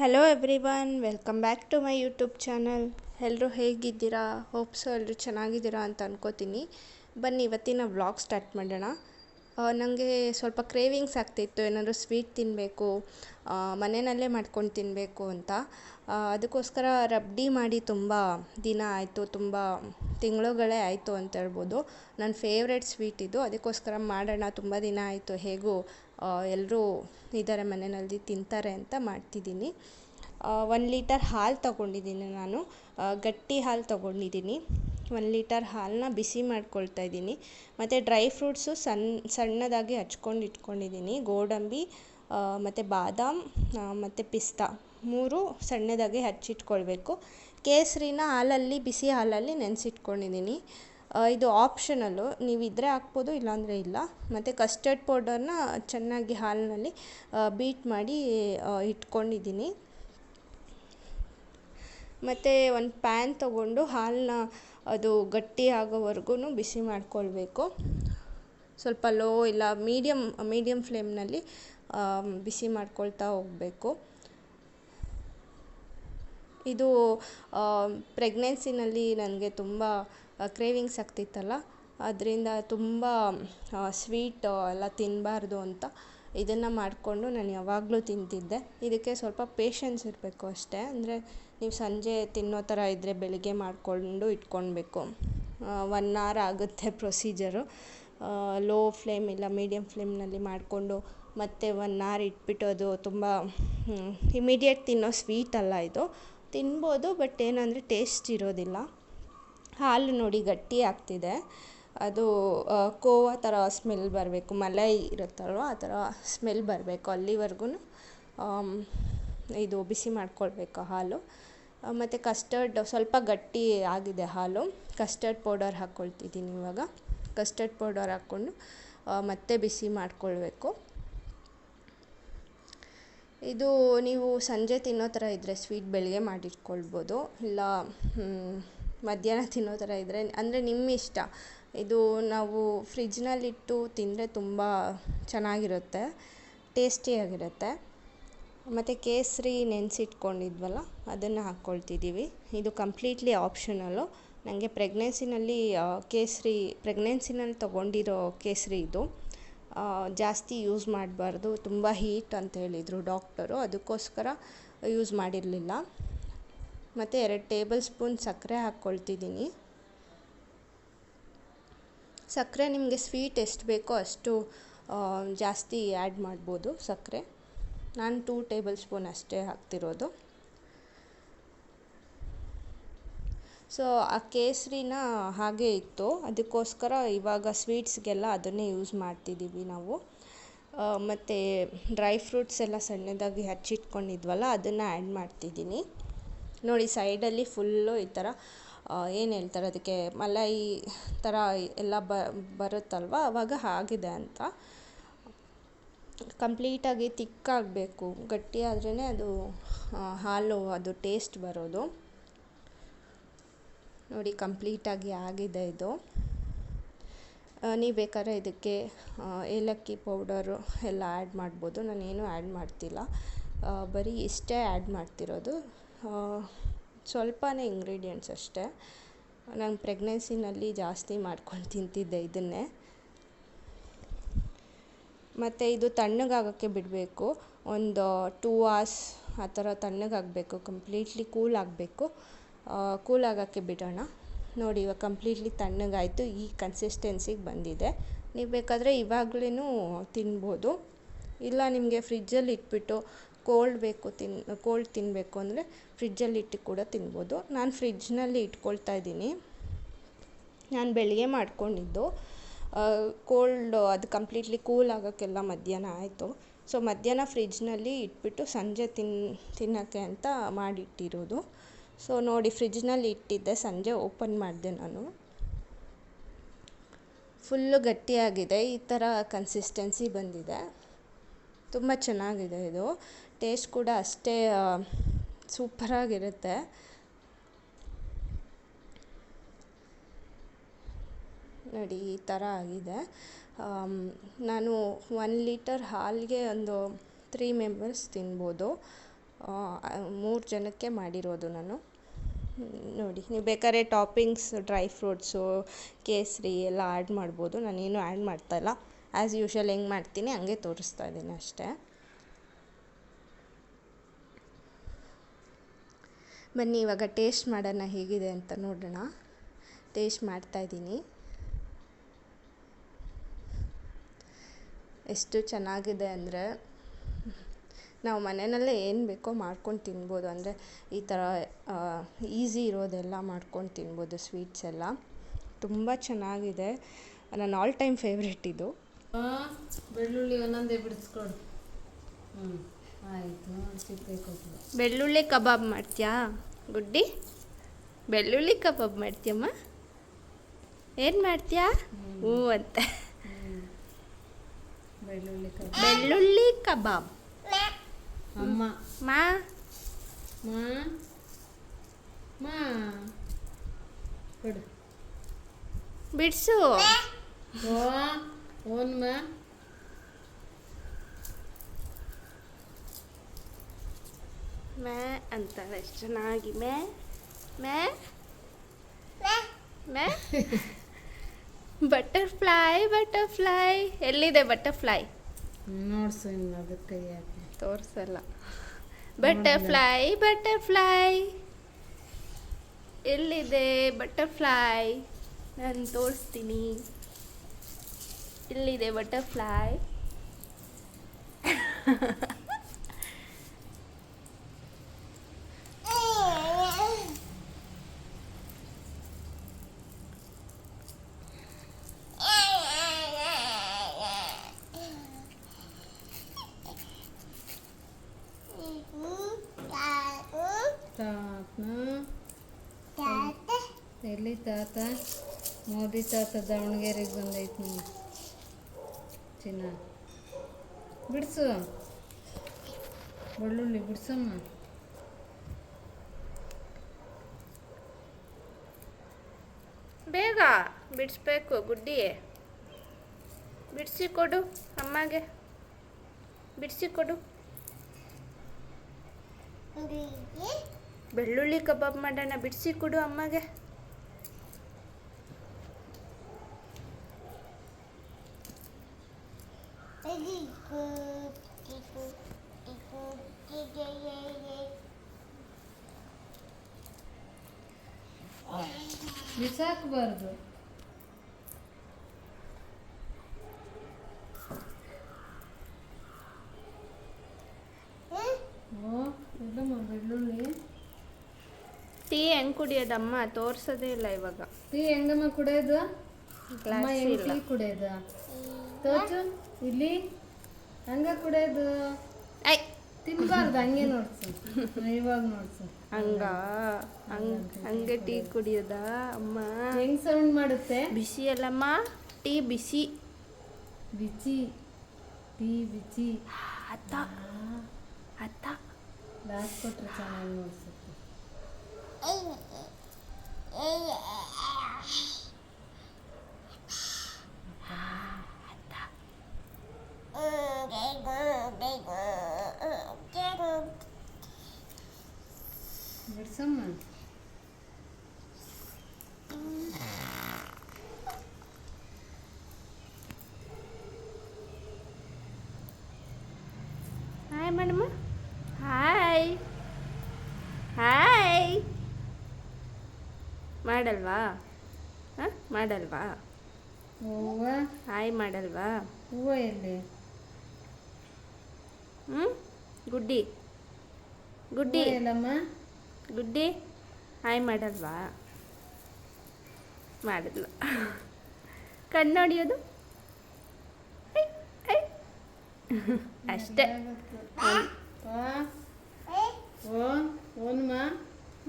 Hello everyone, welcome back to my YouTube channel. ಎಲ್ಲರೂ ಹೇಗಿದ್ದೀರಾ? ಹೋಪ್ಸು ಎಲ್ಲರೂ ಚೆನ್ನಾಗಿದ್ದೀರಾ ಅಂತ ಅನ್ಕೋತೀನಿ. ಬನ್ನಿ ಇವತ್ತಿನ ವ್ಲಾಗ್ ಸ್ಟಾರ್ಟ್ ಮಾಡೋಣ. ನನಗೆ ಸ್ವಲ್ಪ ಕ್ರೇವಿಂಗ್ಸ್ ಆಗ್ತಿತ್ತು, ಏನಾದರೂ ಸ್ವೀಟ್ ತಿನ್ನಬೇಕು, ಮನೆಯಲ್ಲೇ ಮಾಡ್ಕೊಂಡು ತಿನ್ನಬೇಕು ಅಂತ. ಅದಕ್ಕೋಸ್ಕರ ರಬ್ಡಿ ಮಾಡಿ ತುಂಬ ದಿನ ಆಯಿತು, ತುಂಬ ತಿಂಗಳುಗಳೇ ಆಯಿತು ಅಂತ ಹೇಳ್ಬೋದು. ನನ್ನ ಫೇವ್ರೆಟ್ ಸ್ವೀಟ್ ಇದು. ಅದಕ್ಕೋಸ್ಕರ ಮಾಡೋಣ, ತುಂಬ ದಿನ ಆಯಿತು, ಹೇಗೂ ಎಲ್ಲರೂ ಇದ್ದಾರೆ ಮನೆಯಲ್ಲಿ, ತಿಂತಾರೆ ಅಂತ ಮಾಡ್ತಿದ್ದೀನಿ. 1 ಲೀಟರ್ ಹಾಲು ತೊಗೊಂಡಿದ್ದೀನಿ ನಾನು, ಗಟ್ಟಿ ಹಾಲು ತೊಗೊಂಡಿದ್ದೀನಿ. 1 ಲೀಟರ್ ಹಾಲನ್ನ ಬಿಸಿ ಮಾಡ್ಕೊಳ್ತಾ ಇದ್ದೀನಿ. ಮತ್ತು ಡ್ರೈ ಫ್ರೂಟ್ಸು ಸಣ್ಣದಾಗಿ ಹಚ್ಕೊಂಡು ಇಟ್ಕೊಂಡಿದ್ದೀನಿ. ಗೋಡಂಬಿ ಮತ್ತು ಬಾದಾಮ್ ಮತ್ತು ಪಿಸ್ತಾ 3 ಸಣ್ಣದಾಗಿ ಹಚ್ಚಿಟ್ಕೊಳ್ಬೇಕು. ಕೇಸರಿನ ಹಾಲಲ್ಲಿ, ಬಿಸಿ ಹಾಲಲ್ಲಿ ನೆನೆಸಿಟ್ಕೊಂಡಿದ್ದೀನಿ. ಇದು ಆಪ್ಷನಲ್ಲು, ನೀವಿದ್ದರೆ ಹಾಕ್ಬೋದು, ಇಲ್ಲಾಂದರೆ ಇಲ್ಲ. ಮತ್ತು ಕಸ್ಟರ್ಡ್ ಪೌಡರ್ನ ಚೆನ್ನಾಗಿ ಹಾಲಿನಲ್ಲಿ ಬೀಟ್ ಮಾಡಿ ಇಟ್ಕೊಂಡಿದ್ದೀನಿ. ಮತ್ತು ಒಂದು ಪ್ಯಾನ್ ತೊಗೊಂಡು ಹಾಲನ್ನ ಅದು ಗಟ್ಟಿ ಆಗೋವರೆಗೂ ಬಿಸಿ ಮಾಡ್ಕೊಳ್ಬೇಕು. ಸ್ವಲ್ಪ ಲೋ ಇಲ್ಲ ಮೀಡಿಯಮ್ ಫ್ಲೇಮ್ನಲ್ಲಿ ಬಿಸಿ ಮಾಡ್ಕೊಳ್ತಾ ಹೋಗಬೇಕು. ಇದು ಪ್ರೆಗ್ನೆನ್ಸಿನಲ್ಲಿ ನನಗೆ ತುಂಬ ಕ್ರೇವಿಂಗ್ಸ್ ಆಗ್ತಿತ್ತಲ್ಲ, ಅದರಿಂದ ತುಂಬ ಸ್ವೀಟ್ ಎಲ್ಲ ತಿನ್ನಬಾರ್ದು ಅಂತ ಇದನ್ನು ಮಾಡಿಕೊಂಡು ನಾನು ಯಾವಾಗಲೂ ತಿಂತಿದ್ದೆ. ಇದಕ್ಕೆ ಸ್ವಲ್ಪ ಪೇಷನ್ಸ್ ಇರಬೇಕು ಅಷ್ಟೇ. ಅಂದರೆ ನೀವು ಸಂಜೆ ತಿನ್ನೋ ಥರ ಇದ್ದರೆ ಬೆಳಿಗ್ಗೆ ಮಾಡಿಕೊಂಡು ಇಟ್ಕೊಳ್ಬೇಕು. 1 hour ಆಗುತ್ತೆ ಪ್ರೊಸೀಜರು. ಲೋ ಫ್ಲೇಮ್ ಇಲ್ಲ ಮೀಡಿಯಮ್ ಫ್ಲೇಮ್ನಲ್ಲಿ ಮಾಡಿಕೊಂಡು ಮತ್ತೆ 1 hour ಇಟ್ಬಿಟ್ಟು, ಅದು ತುಂಬ ಇಮಿಡಿಯೇಟ್ ತಿನ್ನೋ ಸ್ವೀಟ್ ಅಲ್ಲ ಇದು. ತಿನ್ಬೋದು, ಬಟ್ ಏನಂದರೆ ಟೇಸ್ಟ್ ಇರೋದಿಲ್ಲ. ಹಾಲು ನೋಡಿ ಗಟ್ಟಿ ಆಗ್ತಿದೆ, ಅದು ಕೋವಾ ಥರ ಸ್ಮೆಲ್ ಬರಬೇಕು, ಮಲೈ ಇರುತ್ತಲ್ವ ಆ ಥರ ಸ್ಮೆಲ್ ಬರಬೇಕು, ಅಲ್ಲಿವರೆಗೂ ಇದು ಬಿಸಿ ಮಾಡ್ಕೊಳ್ಬೇಕು ಹಾಲು. ಮತ್ತು ಕಸ್ಟರ್ಡ್ ಸ್ವಲ್ಪ ಗಟ್ಟಿ ಆಗಿದೆ ಹಾಲು. ಕಸ್ಟರ್ಡ್ ಪೌಡರ್ ಹಾಕ್ಕೊಳ್ತಿದ್ದೀನಿ ಇವಾಗ. ಕಸ್ಟರ್ಡ್ ಪೌಡರ್ ಹಾಕ್ಕೊಂಡು ಮತ್ತೆ ಬಿಸಿ ಮಾಡಿಕೊಳ್ಬೇಕು. ಇದು ನೀವು ಸಂಜೆ ತಿನ್ನೋ ಥರ ಇದ್ದರೆ ಸ್ವೀಟ್ ಬೆಳಗ್ಗೆ ಮಾಡಿಟ್ಕೊಳ್ಬೋದು, ಇಲ್ಲ ಮಧ್ಯಾಹ್ನ ತಿನ್ನೋ ಥರ ಇದ್ದರೆ, ಅಂದರೆ ನಿಮ್ಮ ಇಷ್ಟ. ಇದು ನಾವು ಫ್ರಿಜ್ನಲ್ಲಿಟ್ಟು ತಿಂದರೆ ತುಂಬ ಚೆನ್ನಾಗಿರುತ್ತೆ, ಟೇಸ್ಟಿಯಾಗಿರುತ್ತೆ. ಮತ್ತು ಕೇಸರಿ ನೆನೆಸಿಟ್ಕೊಂಡಿದ್ವಲ್ಲ ಅದನ್ನು ಹಾಕ್ಕೊಳ್ತಿದ್ದೀವಿ. ಇದು ಕಂಪ್ಲೀಟ್ಲಿ ಆಪ್ಷನಲ್ಲು. ನನಗೆ ಪ್ರೆಗ್ನೆನ್ಸಿನಲ್ಲಿ ತೊಗೊಂಡಿರೋ ಕೇಸರಿ ಇದು. ಜಾಸ್ತಿ ಯೂಸ್ ಮಾಡಬಾರ್ದು, ತುಂಬ ಹೀಟ್ ಅಂತ ಹೇಳಿದರು ಡಾಕ್ಟರು, ಅದಕ್ಕೋಸ್ಕರ ಯೂಸ್ ಮಾಡಿರಲಿಲ್ಲ. ಮತ್ತು 2 ಟೇಬಲ್ ಸ್ಪೂನ್ ಸಕ್ಕರೆ ಹಾಕ್ಕೊಳ್ತಿದ್ದೀನಿ. ಸಕ್ಕರೆ ನಿಮಗೆ ಸ್ವೀಟ್ ಎಷ್ಟು ಬೇಕೋ ಅಷ್ಟು ಜಾಸ್ತಿ ಆ್ಯಡ್ ಮಾಡ್ಬೋದು ಸಕ್ಕರೆ. ನಾನು 2 ಟೇಬಲ್ ಸ್ಪೂನ್ ಅಷ್ಟೇ ಹಾಕ್ತಿರೋದು. ಸೊ ಆ ಕೇಸರಿನ ಹಾಗೇ ಇತ್ತು, ಅದಕ್ಕೋಸ್ಕರ ಇವಾಗ ಸ್ವೀಟ್ಸ್ಗೆಲ್ಲ ಅದನ್ನೇ ಯೂಸ್ ಮಾಡ್ತಿದ್ದೀವಿ ನಾವು. ಮತ್ತು ಡ್ರೈ ಫ್ರೂಟ್ಸ್ ಎಲ್ಲ ಸಣ್ಣದಾಗಿ ಹಚ್ಚಿಟ್ಕೊಂಡಿದ್ವಲ್ಲ ಅದನ್ನು ಆ್ಯಡ್ ಮಾಡ್ತಿದ್ದೀನಿ. ನೋಡಿ ಸೈಡಲ್ಲಿ ಫುಲ್ಲು ಈ ಥರ ಏನು ಹೇಳ್ತಾರೆ ಅದಕ್ಕೆ, ಮಲೈ ಥರ ಎಲ್ಲ ಬರುತ್ತಲ್ವ, ಆವಾಗ ಆಗಿದೆ ಅಂತ. ಕಂಪ್ಲೀಟಾಗಿ ತಿಕ್ಕಾಗಬೇಕು, ಗಟ್ಟಿ ಆದ್ರೇ ಅದು ಹಾಲು ಅದು ಟೇಸ್ಟ್ ಬರೋದು. ನೋಡಿ ಕಂಪ್ಲೀಟಾಗಿ ಆಗಿದೆ ಇದು. ನೀವು ಬೇಕಾದ್ರೆ ಇದಕ್ಕೆ ಏಲಕ್ಕಿ ಪೌಡರು ಎಲ್ಲ ಆ್ಯಡ್ ಮಾಡ್ಬೋದು. ನಾನೇನು ಆ್ಯಡ್ ಮಾಡ್ತಿಲ್ಲ, ಬರೀ ಇಷ್ಟೇ ಆ್ಯಡ್ ಮಾಡ್ತಿರೋದು. ಸ್ವಲ್ಪನೇ ಇಂಗ್ರೀಡಿಯೆಂಟ್ಸ್ ಅಷ್ಟೇ. ನಾನು ಪ್ರೆಗ್ನೆನ್ಸಿನಲ್ಲಿ ಜಾಸ್ತಿ ಮಾಡ್ಕೊಂಡು ತಿಂತಿದ್ದೆ ಇದನ್ನೇ. ಮತ್ತು ಇದು ತಣ್ಣಗಾಗೋಕ್ಕೆ ಬಿಡಬೇಕು, ಒಂದು 2 hours ಆ ಥರ ತಣ್ಣಗಾಗಬೇಕು, ಕಂಪ್ಲೀಟ್ಲಿ ಕೂಲ್ ಆಗಬೇಕು. ಕೂಲ್ ಆಗೋಕ್ಕೆ ಬಿಡೋಣ. ನೋಡಿ ಇವಾಗ ಕಂಪ್ಲೀಟ್ಲಿ ತಣ್ಣಗಾಯಿತು, ಈ ಕನ್ಸಿಸ್ಟೆನ್ಸಿಗೆ ಬಂದಿದೆ. ನೀವು ಬೇಕಾದರೆ ಇವಾಗಲೂ ತಿನ್ಬೋದು, ಇಲ್ಲ ನಿಮಗೆ ಫ್ರಿಜ್ಜಲ್ಲಿ ಇಟ್ಬಿಟ್ಟು ಕೋಲ್ಡ್ ತಿನ್ನಬೇಕು ಅಂದರೆ ಫ್ರಿಜ್ಜಲ್ಲಿ ಇಟ್ಟು ಕೂಡ ತಿನ್ಬೋದು. ನಾನು ಫ್ರಿಜ್ನಲ್ಲಿ ಇಟ್ಕೊಳ್ತಾ ಇದ್ದೀನಿ. ನಾನು ಬೆಳಿಗ್ಗೆ ಮಾಡ್ಕೊಂಡಿದ್ದು, ಅದು ಕಂಪ್ಲೀಟ್ಲಿ ಕೂಲ್ ಆಗೋಕ್ಕೆಲ್ಲ ಮಧ್ಯಾಹ್ನ ಆಯಿತು. ಸೊ ಮಧ್ಯಾಹ್ನ ಫ್ರಿಜ್ನಲ್ಲಿ ಇಟ್ಬಿಟ್ಟು ಸಂಜೆ ತಿನ್ನೋಕ್ಕೆ ಅಂತ ಮಾಡಿಟ್ಟಿರೋದು. ಸೊ ನೋಡಿ ಫ್ರಿಜ್ನಲ್ಲಿ ಇಟ್ಟಿದ್ದೆ, ಸಂಜೆ ಓಪನ್ ಮಾಡಿದೆ ನಾನು. ಫುಲ್ಲು ಗಟ್ಟಿಯಾಗಿದೆ, ಈ ಥರ ಕನ್ಸಿಸ್ಟೆನ್ಸಿ ಬಂದಿದೆ. ತುಂಬ ಚೆನ್ನಾಗಿದೆ ಇದು. ಟೇಸ್ಟ್ ಕೂಡ ಅಷ್ಟೇ ಸೂಪರಾಗಿರುತ್ತೆ. ನೋಡಿ ಈ ಥರ ಆಗಿದೆ. ನಾನು 1 ಲೀಟರ್ ಹಾಲಿಗೆ ಒಂದು 3 ಮೆಂಬರ್ಸ್ ತಿನ್ಬೋದು. 3 ಜನಕ್ಕೆ ಮಾಡಿರೋದು ನಾನು. ನೋಡಿ, ನೀವು ಬೇಕಾದ್ರೆ ಟಾಪಿಂಗ್ಸ್ ಡ್ರೈ ಫ್ರೂಟ್ಸು ಕೇಸರಿ ಎಲ್ಲ ಆ್ಯಡ್ ಮಾಡ್ಬೋದು. ನಾನೇನು ಆ್ಯಡ್ ಮಾಡ್ತಾಯಿಲ್ಲ. ಆ್ಯಸ್ ಯೂಶ್ವಲ್ ಹೆಂಗೆ ಮಾಡ್ತೀನಿ ಹಂಗೆ ತೋರಿಸ್ತಾ ಇದ್ದೀನಿ ಅಷ್ಟೇ. ಬನ್ನಿ ಇವಾಗ ಟೇಸ್ಟ್ ಮಾಡೋಣ ಹೇಗಿದೆ ಅಂತ ನೋಡೋಣ. ಟೇಸ್ಟ್ ಮಾಡ್ತಾಯಿದ್ದೀನಿ. ಎಷ್ಟು ಚೆನ್ನಾಗಿದೆ ಅಂದರೆ ನಾವು ಮನೆಯಲ್ಲೇ ಏನು ಬೇಕೋ ಮಾಡ್ಕೊಂಡು ತಿನ್ಬೋದು. ಅಂದರೆ ಈ ಥರ ಈಸಿ ಇರೋದೆಲ್ಲ ಮಾಡ್ಕೊಂಡು ತಿನ್ಬೋದು. ಸ್ವೀಟ್ಸ್ ಎಲ್ಲ ತುಂಬ ಚೆನ್ನಾಗಿದೆ. ನನ್ನ ಆಲ್ ಟೈಮ್ ಫೇವ್ರೆಟ್ ಇದು. ಬೆಳ್ಳುಳ್ಳಿ ಒಂದೊಂದೇ ಬಿಡಿಸ್ಕೊಡು. ಆಯಿತು. ಬೆಳ್ಳುಳ್ಳಿ ಕಬಾಬ್ ಮಾಡ್ತೀಯಾ ಗುಡ್ಡಿ? ಬೆಳ್ಳುಳ್ಳಿ ಕಬಾಬ್ ಮಾಡ್ತೀಯಮ್ಮ? ಏನು ಮಾಡ್ತೀಯಾ? ಹ್ಞೂ ಅಂತ. ಬೆಳ್ಳುಳ್ಳಿ ಕಬಾಬ್. ಅಮ್ಮ ಮಾ ಮಾ ಮಾ ಕೊಡು. ಬಿಡಿಸು. ಓನ್ ಮಾ ಮೇ ಅಂತಾಳೆ ಎಷ್ಟು ಚೆನ್ನಾಗಿ. May May May butterfly butterfly. ಎಲ್ಲಿದೆ ಬಟರ್ಫ್ಲೈ? ನೋಡ್ಸು ಇನ್ನು ಅದಕ್ಕೆ ಕೈ ಹಾಕಿ ತೋರಿಸಲ್ಲ. ಬಟರ್ಫ್ಲೈ ಬಟರ್ಫ್ಲೈ ಎಲ್ಲಿದೆ ಬಟರ್ಫ್ಲೈ? ನಾನು ತೋರಿಸ್ತೀನಿ. ಇಲ್ಲಿದೆ ಬಟರ್ಫ್ಲೈ. ಎಲ್ಲಿ ತಾತ? ಮೋದಿ ತಾತ ದಾವಣಗೆರೆಗೆ ಬಂದೈತೆ ನೋಡಿ. ಚಿನ್ನ ಬಿಡಿಸು. ಬೆಳ್ಳುಳ್ಳಿ ಬಿಡಿಸಮ್ಮ. ಬೇಗ ಬಿಡಿಸ್ಬೇಕು ಗುಡ್ಡಿ. ಬಿಡಿಸಿ ಕೊಡು ಅಮ್ಮಗೆ. ಬಿಡಿಸಿ ಕೊಡು. ಬೆಳ್ಳುಳ್ಳಿ ಕಬಾಬ್ ಮಾಡೋಣ. ಬಿಡಿಸಿ ಕೊಡು ಅಮ್ಮಗೆ. ಬಿಸಾಕಬಾರ್ದು. ಇಲ್ಲಮ್ಮ ಬೆಳ್ಳುಳ್ಳಿ. ಟೀ ಹೆಂಗೆ ಕುಡಿಯೋದಮ್ಮ? ತೋರ್ಸೋದೇ ಇಲ್ಲ ಇವಾಗ. ಟೀ ಹೆಂಗಮ್ಮ ಕುಡಿಯೋದು? ಅಮ್ಮ ಹೆಂಗೆ ಟೀ ಕುಡಿಯೋದು? ತೋಚು ಇಲ್ಲಿ ಹಂಗ ಕುಡಿಯೋದು. ಐ ತಿನ್ಬಾರ್ದು, ಹಂಗೆ ನೋಡ್ಸು. ಇವಾಗ ನೋಡ್ಸು. ಹಂಗೆ ಟೀ ಕುಡಿಯೋದಾ ಅಮ್ಮ? ಹೆಂಗ್ ಸೌಂಡ್ ಮಾಡುತ್ತೆ? ಬಿಸಿ ಅಲ್ಲಮ್ಮ ಟೀ ಬಿಸಿ. ಬಿಸಿ ಟೀ ಬಿಸಿ. ಅತ್ತ ಅತ್ತ ಲಾಸ್ಟ್ ಕೊಟ್ರೆ ಚೆನ್ನಾಗಿ ನೋಡ್ಸುತ್ತೆ. ಬಿಡ್ಸಮ್ಮ. ಹಾಯ್ ಮೇಡಮ್ಮ. ಹಾಯ್ ಹಾಯ್ ಮಾಡಲ್ವಾ? ಹಾಂ ಮಾಡಲ್ವಾ? ಹೂವ ಹಾಯ್ ಮಾಡಲ್ವಾ? ಹೂವ ಎಲ್ಲಿ? ಗುಡ್ಡಿ ಗುಡ್ಡಿ ಎಲ್ಲಮ್ಮ ಗುಡ್ಡಿ ಹಾಯ್ ಮಾಡಲ್ವಾ? ಮಾಡಿದ್ಲು. ಕಣ್ಣು ಹೊಡಿಯೋದು ಅಷ್ಟೇ.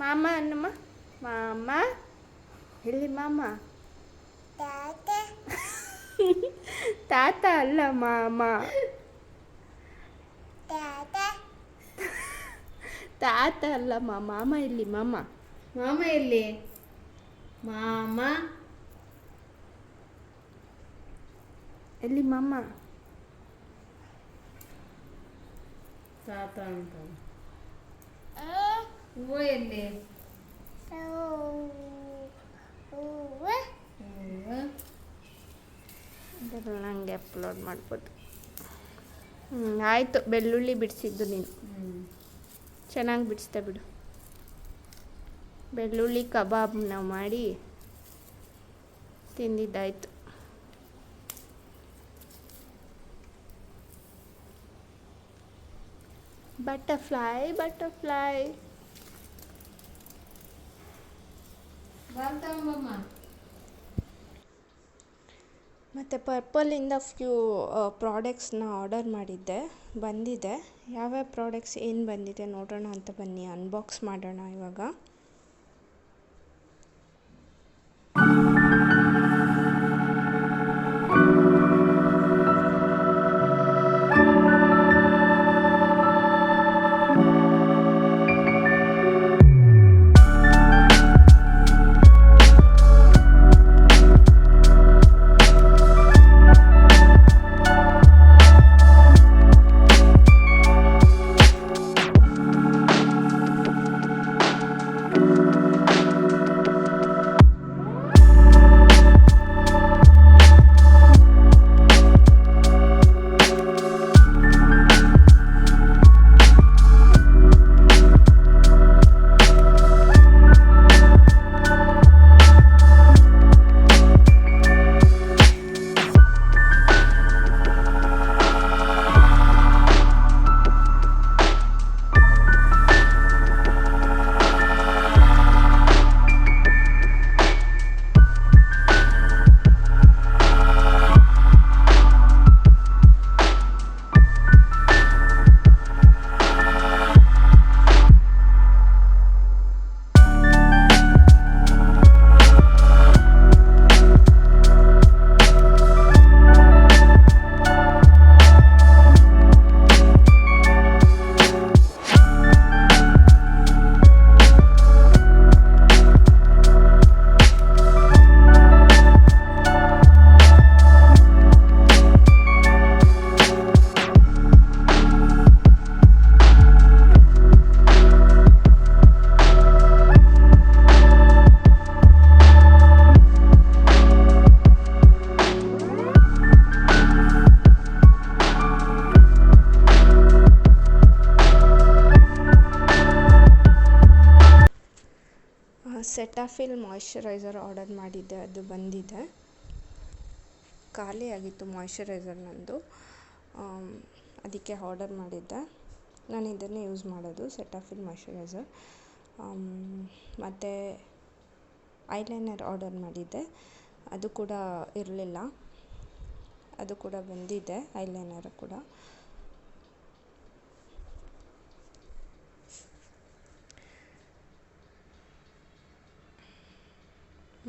ಮಾಮ ಅನ್ನಮ್ಮ. ಮಾಮ ಎಲ್ಲಿ ಮಾಮ? ತಾತ ಅಲ್ಲ ಮಾಮ. ತಾತ ಅಲ್ಲ ಮಾಮ. ಇಲ್ಲಿ ಮಾಮ. ಮಾಮ ಎಲ್ಲಿ? ಮಾಮ ಎಲ್ಲಿ ಮಾಮ? ತಾತ ಅಂತ. ಹೂವು ಎಲ್ಲಿ? ಹೂವು ಇದೆಲ್ಲ ನನಗೆ ಅಪ್ಲೋಡ್ ಮಾಡ್ಬೋದು. ಆಯಿತು, ಬೆಳ್ಳುಳ್ಳಿ ಬಿಡಿಸಿದ್ದು ನೀನು ಚೆನ್ನಾಗಿ ಬಿಡಿಸ್ದೆ ಬಿಡು. ಬೆಳ್ಳುಳ್ಳಿ ಕಬಾಬ್ ನಾವು ಮಾಡಿ ತಿಂದಿದ್ದಾಯಿತು. Butterfly butterfly. ಬರ್ತಂಬಮ್ಮ. ಮತ್ತು ಪರ್ಪಲಿಂದ ಫ್ಯೂ ಪ್ರಾಡಕ್ಟ್ಸ್ನ ಆರ್ಡರ್ ಮಾಡಿದ್ದೆ, ಬಂದಿದೆ. ಯಾವ್ಯಾವ ಪ್ರಾಡಕ್ಟ್ಸ್ ಏನು ಬಂದಿದೆ ನೋಡೋಣ ಅಂತ ಬನ್ನಿ, ಅನ್ಬಾಕ್ಸ್ ಮಾಡೋಣ ಇವಾಗ. ಸೆಟಾಫಿಲ್ ಮಾಯ್ಶ್ಚರೈಸರ್ ಆರ್ಡರ್ ಮಾಡಿದ್ದೆ, ಅದು ಬಂದಿದೆ. ಖಾಲಿಯಾಗಿತ್ತು ಮಾಯ್ಶ್ಚರೈಸರ್ ನಂದು, ಅದಕ್ಕೆ ಆರ್ಡರ್ ಮಾಡಿದ್ದೆ. ನಾನು ಇದನ್ನೇ ಯೂಸ್ ಮಾಡೋದು, ಸೆಟಾಫಿಲ್ ಮಾಯ್ಶ್ಚರೈಸರ್. ಮತ್ತು ಐಲೈನರ್ ಆರ್ಡರ್ ಮಾಡಿದ್ದೆ, ಅದು ಕೂಡ ಇರಲಿಲ್ಲ, ಅದು ಕೂಡ ಬಂದಿದೆ, ಐಲೈನರ್ ಕೂಡ.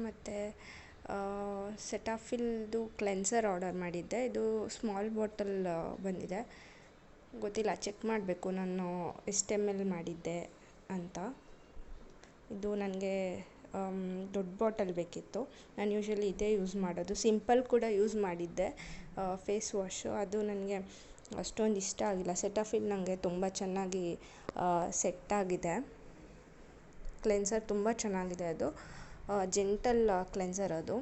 ಮತ್ತು ಸೆಟಾಫಿಲ್ದು ಕ್ಲೆನ್ಸರ್ ಆರ್ಡರ್ ಮಾಡಿದ್ದೆ, ಇದು ಸ್ಮಾಲ್ ಬಾಟಲ್ ಬಂದಿದೆ. ಗೊತ್ತಿಲ್ಲ, ಚೆಕ್ ಮಾಡಬೇಕು ನಾನು ಎಷ್ಟು ml ಮಾಡಿದ್ದೆ ಅಂತ. ಇದು ನನಗೆ ದೊಡ್ಡ ಬಾಟಲ್ ಬೇಕಿತ್ತು. ನಾನು ಯೂಶ್ವಲಿ ಇದೇ ಯೂಸ್ ಮಾಡೋದು. ಸಿಂಪಲ್ ಕೂಡ ಯೂಸ್ ಮಾಡಿದ್ದೆ ಫೇಸ್ ವಾಶು, ಅದು ನನಗೆ ಅಷ್ಟೊಂದು ಇಷ್ಟ ಆಗಿಲ್ಲ. ಸೆಟಾಫಿಲ್ ನನಗೆ ತುಂಬ ಚೆನ್ನಾಗಿ ಸೆಟ್ ಆಗಿದೆ. ಕ್ಲೆನ್ಸರ್ ತುಂಬ ಚೆನ್ನಾಗಿದೆ, ಅದು ಜೆಂಟಲ್ ಕ್ಲೆನ್ಸರ್ ಅದು.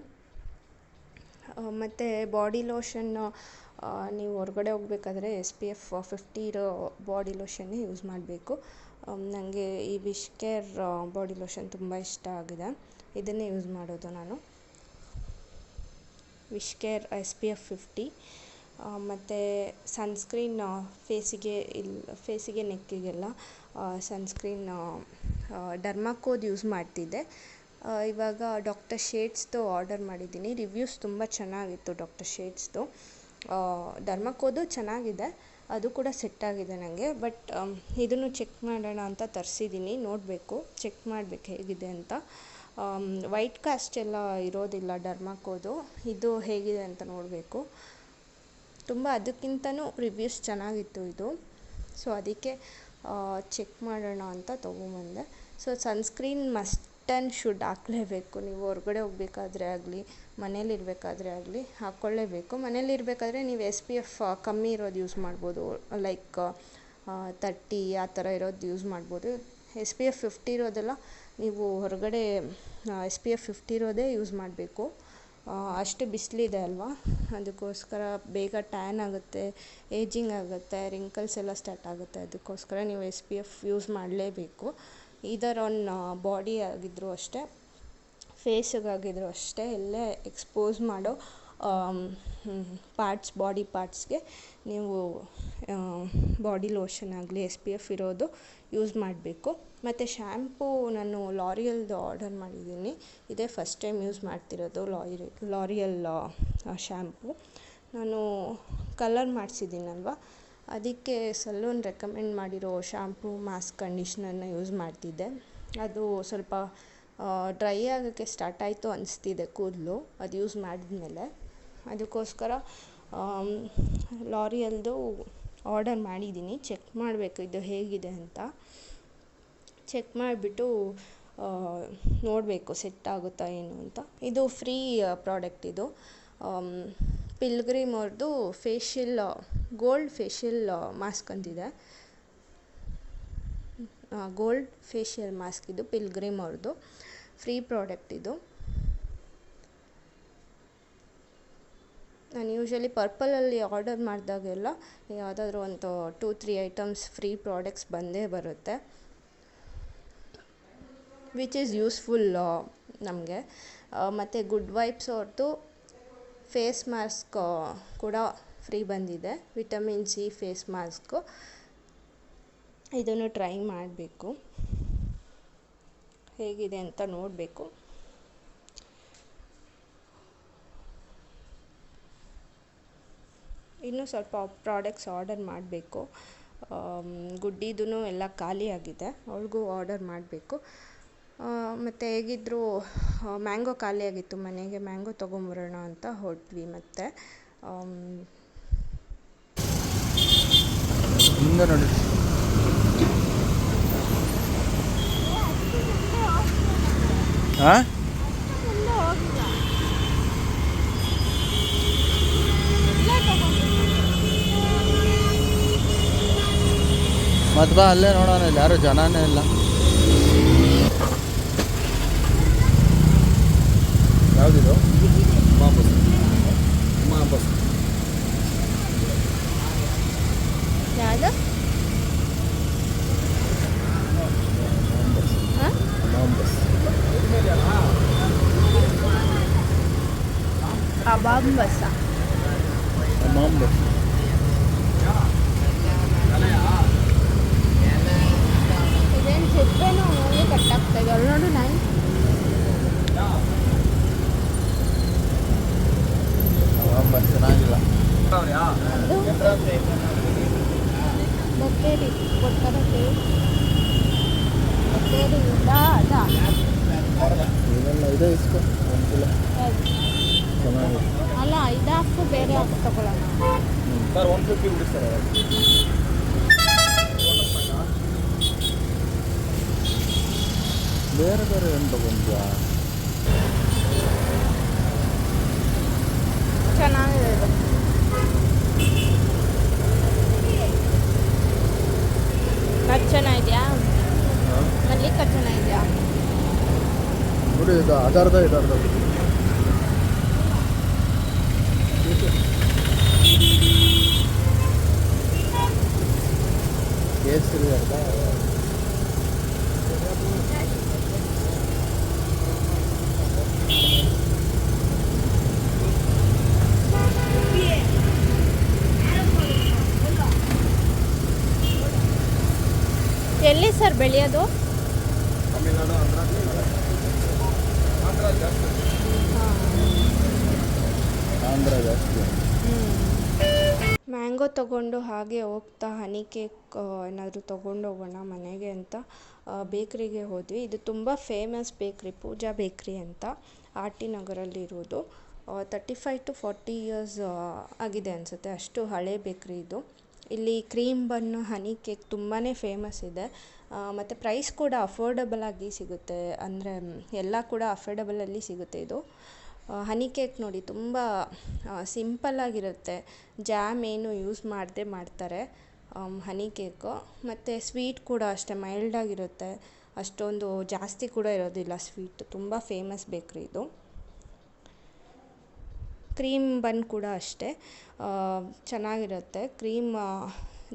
ಮತ್ತು ಬಾಡಿ ಲೋಷನ್ನು ನೀವು ಹೊರಗಡೆ ಹೋಗಬೇಕಾದ್ರೆ SPF 50 ಇರೋ ಬಾಡಿ ಲೋಷನ್ನೇ ಯೂಸ್ ಮಾಡಬೇಕು. ನನಗೆ ಈ ವಿಶ್ ಕೇರ್ ಬಾಡಿ ಲೋಷನ್ ತುಂಬ ಇಷ್ಟ ಆಗಿದೆ, ಇದನ್ನೇ ಯೂಸ್ ಮಾಡೋದು ನಾನು. Wish care SPF 50. ಮತ್ತು ಸನ್ಸ್ಕ್ರೀನ್ ಫೇಸಿಗೆ ನೆಕ್ಕಿಗೆಲ್ಲ ಸನ್ಸ್ಕ್ರೀನ್ ಡರ್ಮಾಕೋದ್ ಯೂಸ್ ಮಾಡ್ತಿದ್ದೆ. ಇವಾಗ ಡಾಕ್ಟರ್ ಶೇಡ್ಸ್ದು ಆರ್ಡರ್ ಮಾಡಿದ್ದೀನಿ. ರಿವ್ಯೂಸ್ ತುಂಬ ಚೆನ್ನಾಗಿತ್ತು ಡಾಕ್ಟರ್ ಶೇಡ್ಸ್ದು. ಡರ್ಮಾಕೋದು ಚೆನ್ನಾಗಿದೆ, ಅದು ಕೂಡ ಸೆಟ್ ಆಗಿದೆ ನನಗೆ. ಬಟ್ ಇದನ್ನು ಚೆಕ್ ಮಾಡೋಣ ಅಂತ ತರಿಸಿದ್ದೀನಿ, ನೋಡಬೇಕು, ಚೆಕ್ ಮಾಡಬೇಕು ಹೇಗಿದೆ ಅಂತ. ವೈಟ್ ಕಾಸ್ಟ್ ಎಲ್ಲ ಇರೋದಿಲ್ಲ ಡರ್ಮಾಕೋದು, ಇದು ಹೇಗಿದೆ ಅಂತ ನೋಡಬೇಕು. ತುಂಬ ಅದಕ್ಕಿಂತನೂ ರಿವ್ಯೂಸ್ ಚೆನ್ನಾಗಿತ್ತು ಇದು, ಸೊ ಅದಕ್ಕೆ ಚೆಕ್ ಮಾಡೋಣ ಅಂತ ತೊಗೊಂಬಂದೆ. So sunscreen must and should ಹಾಕಲೇಬೇಕು. ನೀವು ಹೊರಗಡೆ ಹೋಗಬೇಕಾದ್ರೆ ಆಗಲಿ, ಮನೇಲಿರಬೇಕಾದ್ರೆ ಆಗಲಿ ಹಾಕ್ಕೊಳ್ಳೇಬೇಕು. ಮನೇಲಿರಬೇಕಾದ್ರೆ ನೀವು SPF ಕಮ್ಮಿ ಇರೋದು ಯೂಸ್ ಮಾಡ್ಬೋದು, ಲೈಕ್ 30 ಆ ಥರ ಇರೋದು ಯೂಸ್ ಮಾಡ್ಬೋದು. SPF 50 ಇರೋದೆಲ್ಲ ನೀವು ಹೊರಗಡೆ SPF 50 ಇರೋದೇ ಯೂಸ್ ಮಾಡಬೇಕು. ಅಷ್ಟು ಬಿಸಿಲಿದೆ ಅಲ್ವಾ, ಅದಕ್ಕೋಸ್ಕರ ಬೇಗ ಟ್ಯಾನ್ ಆಗುತ್ತೆ, ಏಜಿಂಗ್ ಆಗುತ್ತೆ, ರಿಂಕಲ್ಸ್ ಎಲ್ಲ ಸ್ಟಾರ್ಟ್ ಆಗುತ್ತೆ. ಅದಕ್ಕೋಸ್ಕರ ನೀವು SPF ಯೂಸ್ ಮಾಡಲೇಬೇಕು. ಇದರ್ ಆನ್ ಬಾಡಿ ಆಗಿದ್ದರೂ ಅಷ್ಟೇ, ಫೇಸಿಗಾಗಿದ್ರೂ ಅಷ್ಟೇ, ಎಲ್ಲೇ ಎಕ್ಸ್ಪೋಸ್ ಮಾಡೋ ಬಾಡಿ ಪಾರ್ಟ್ಸ್ಗೆ ನೀವು ಬಾಡಿ ಲೋಷನ್ ಆಗಲಿ SPF ಇರೋದು ಯೂಸ್ ಮಾಡಬೇಕು. ಮತ್ತು ಶ್ಯಾಂಪೂ ನಾನು ಲಾರಿಯಲ್ದು ಆರ್ಡರ್ ಮಾಡಿದ್ದೀನಿ. ಇದೇ ಫಸ್ಟ್ ಟೈಮ್ ಯೂಸ್ ಮಾಡ್ತಿರೋದು ಲಾರಿಯಲ್ ಶ್ಯಾಂಪು. ನಾನು ಕಲರ್ ಮಾಡಿಸಿದ್ದೀನಲ್ವ, ಅದಕ್ಕೆ ಸಲೂನ್ ರೆಕಮೆಂಡ್ ಮಾಡಿರೋ ಶ್ಯಾಂಪು, ಮಾಸ್ಕ್, ಕಂಡೀಷ್ನರ್ನ ಯೂಸ್ ಮಾಡ್ತಿದ್ದೆ. ಅದು ಸ್ವಲ್ಪ ಡ್ರೈ ಆಗೋಕ್ಕೆ ಸ್ಟಾರ್ಟ್ ಆಯಿತು ಅನಿಸ್ತಿದೆ ಕೂದಲು, ಅದು ಯೂಸ್ ಮಾಡಿದ್ಮೇಲೆ. ಅದಕ್ಕೋಸ್ಕರ ಲಾರಿಯಲ್ದು ಆರ್ಡರ್ ಮಾಡಿದ್ದೀನಿ. ಚೆಕ್ ಮಾಡಬೇಕು ಇದು ಹೇಗಿದೆ ಅಂತ. ಚೆಕ್ ಮಾಡಿಬಿಟ್ಟು ನೋಡಬೇಕು ಸೆಟ್ ಆಗುತ್ತಾ ಏನು ಅಂತ. ಇದು ಫ್ರೀ ಪ್ರಾಡಕ್ಟ್. ಇದು ಪಿಲ್ಗ್ರಿಮ್ ಅವ್ರದ್ದು ಗೋಲ್ಡ್ ಫೇಶಿಯಲ್ ಮಾಸ್ಕ್ ಅಂತಿದೆ. ಗೋಲ್ಡ್ ಫೇಶಿಯಲ್ ಮಾಸ್ಕ್ ಇದು ಪಿಲ್ಗ್ರಿಮ್ ಅವ್ರದ್ದು ಫ್ರೀ ಪ್ರಾಡಕ್ಟ್. ಇದು ನಾನು ಯೂಶ್ವಲಿ ಪರ್ಪಲಲ್ಲಿ ಆರ್ಡರ್ ಮಾಡಿದಾಗೆಲ್ಲ ಯಾವುದಾದ್ರೂ ಒಂದು 2-3 ಐಟಮ್ಸ್ ಫ್ರೀ ಪ್ರಾಡಕ್ಟ್ಸ್ ಬಂದೇ ಬರುತ್ತೆ, ವಿಚ್ ಈಸ್ ಯೂಸ್ಫುಲ್ ನಮಗೆ. ಮತ್ತು ಗುಡ್ ವೈಬ್ಸ್ ಅವ್ರದ್ದು ಫೇಸ್ ಮಾಸ್ಕ್ ಕೂಡ ಫ್ರೀ ಬಂದಿದೆ, ವಿಟಮಿನ್ C ಫೇಸ್ ಮಾಸ್ಕು. ಇದನ್ನು ಟ್ರೈ ಮಾಡಬೇಕು, ಹೇಗಿದೆ ಅಂತ ನೋಡಬೇಕು. ಇನ್ನೂ ಸ್ವಲ್ಪ ಪ್ರಾಡಕ್ಟ್ಸ್ ಆರ್ಡರ್ ಮಾಡಬೇಕು. ಗುಡ್ಡಿದೂ ಎಲ್ಲ ಖಾಲಿ ಆಗಿದೆ, ಅವ್ಳಿಗೂ ಆರ್ಡರ್ ಮಾಡಬೇಕು. ಮತ್ತು ಹೇಗಿದ್ದರೂ ಮ್ಯಾಂಗೋ ಖಾಲಿ ಆಗಿತ್ತು ಮನೆಗೆ, ಮ್ಯಾಂಗೋ ತೊಗೊಂಬರೋಣ ಅಂತ ಹೊರಟ್ವಿ. ಮತ್ತು ನೋಡಿ ಮತ್ತೆ ಬಾ ಅಲ್ಲೇ ನೋಡೋಣ, ಇಲ್ಲಿ ಯಾರು ಜನನೇ ಇಲ್ಲ. ಯಾವುದಿದು? ಮಾಂಬಸ್ ಯಾವುದು? ಅಬಾಂಬಸ. ಇದೇನು ಸಿಪ್ಪೆನೂ ನೋಡಿ ಕಟ್ಟಾಗ್ತದೆ ಅಲ್ಲಿ ನೋಡು. ನಾನು ಚೆನ್ನಾಗಿಲ್ಲ. ಬೊಕ್ಕೇರಿ ಕೊಡ್ತಾರೆ. ಬೊಕ್ಕೇರಿ ಇದೆ ಇಸ್ಕೊ ಅಲ್ಲ, ಇದು ಹಾಕು, ಬೇರೆ ಹಾಕಿ ತಗೊಳ್ಳೋಣ. ಸರ್ 150 ಬಿಡಿ ಸರ್. ಬೇರೆ ಬೇರೆ ಏನು ತಗೊಂಡ್ಯಾ? ಚೆನ್ನಾಗಿದೆ ಇದು. ಕಟ್ ಚೆನ್ನಾಗಿದೆಯಾ? ಮಲ್ಲಿಕ ಚೆನ್ನಾಗಿದೆಯಾ? ನೋಡಿ ಇದು ಅದರ್ಧ ಇದರ್ಧ. ಕೇಸರಿ ಅರ್ಧ. ಎಲ್ಲಿ ಸರ್ ಬೆಳೆಯೋದು? ತಮಿಳ್ನಾಡು, ಆಂಧ್ರ ಜಾಸ್ತಿ. ಮ್ಯಾಂಗೋ ತೊಗೊಂಡು ಹಾಗೆ ಹೋಗ್ತಾ ಹನಿ ಕೇಕ್ ಏನಾದರೂ ತೊಗೊಂಡು ಹೋಗೋಣ ಮನೆಗೆ ಅಂತ ಬೇಕ್ರಿಗೆ ಹೋದ್ವಿ. ಇದು ತುಂಬ ಫೇಮಸ್ ಬೇಕ್ರಿ, ಪೂಜಾ ಬೇಕ್ರಿ ಅಂತ, RT ನಗರಲ್ಲಿರೋದು. 35 to 40 ಇಯರ್ಸ್ ಆಗಿದೆ ಅನಿಸುತ್ತೆ, ಅಷ್ಟು ಹಳೆ ಬೇಕ್ರಿ ಇದು. ಇಲ್ಲಿ ಕ್ರೀಮ್ ಬನ್, ಹನಿ ಕೇಕ್ ತುಂಬಾ ಫೇಮಸ್ ಇದೆ. ಮತ್ತು ಪ್ರೈಸ್ ಕೂಡ ಅಫೋರ್ಡಬಲ್ ಆಗಿ ಸಿಗುತ್ತೆ, ಅಂದರೆ ಎಲ್ಲ ಕೂಡ ಅಫೋರ್ಡಬಲಲ್ಲಿ ಸಿಗುತ್ತೆ ಇದು. ಹನಿ ಕೇಕ್ ನೋಡಿ ತುಂಬ ಸಿಂಪಲ್ಲಾಗಿರುತ್ತೆ, ಜಾಮ್ ಏನು ಯೂಸ್ ಮಾಡದೆ ಮಾಡ್ತಾರೆ. Honey cake. ಮತ್ತು ಸ್ವೀಟ್ ಕೂಡ ಅಷ್ಟೇ ಮೈಲ್ಡಾಗಿರುತ್ತೆ, ಅಷ್ಟೊಂದು ಜಾಸ್ತಿ ಕೂಡ ಇರೋದಿಲ್ಲ ಸ್ವೀಟ್. ತುಂಬ ಫೇಮಸ್ ಬೇಕ್ರಿ ಇದು. ಕ್ರೀಮ್ ಬನ್ ಕೂಡ ಅಷ್ಟೇ ಚೆನ್ನಾಗಿರುತ್ತೆ. ಕ್ರೀಮ್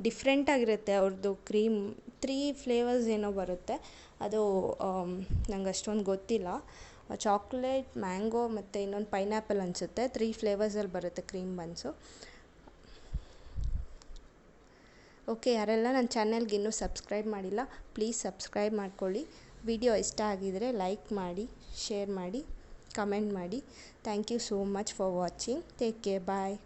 ಡಿಫ್ರೆಂಟಾಗಿರುತ್ತೆ ಅವ್ರದ್ದು ಕ್ರೀಮ್. 3 ಫ್ಲೇವರ್ಸ್ ಏನೋ ಬರುತ್ತೆ, ಅದು ನಂಗೆ ಅಷ್ಟೊಂದು ಗೊತ್ತಿಲ್ಲ. ಚಾಕ್ಲೇಟ್, ಮ್ಯಾಂಗೋ ಮತ್ತು ಇನ್ನೊಂದು ಪೈನಾಪಲ್ ಅನಿಸುತ್ತೆ. 3 ಫ್ಲೇವರ್ಸಲ್ಲಿ ಬರುತ್ತೆ ಕ್ರೀಮ್ ಬನ್ಸು. ಓಕೆ, ಯಾರೆಲ್ಲ ನನ್ನ ಚಾನಲ್ಗೆ ಇನ್ನೂ ಸಬ್ಸ್ಕ್ರೈಬ್ ಮಾಡಿಲ್ಲ ಪ್ಲೀಸ್ ಸಬ್ಸ್ಕ್ರೈಬ್ ಮಾಡ್ಕೊಳ್ಳಿ. ವಿಡಿಯೋ ಇಷ್ಟ ಆಗಿದರೆ ಲೈಕ್ ಮಾಡಿ, ಶೇರ್ ಮಾಡಿ, ಕಮೆಂಟ್ ಮಾಡಿ. Thank you so much for watching. Take care, bye.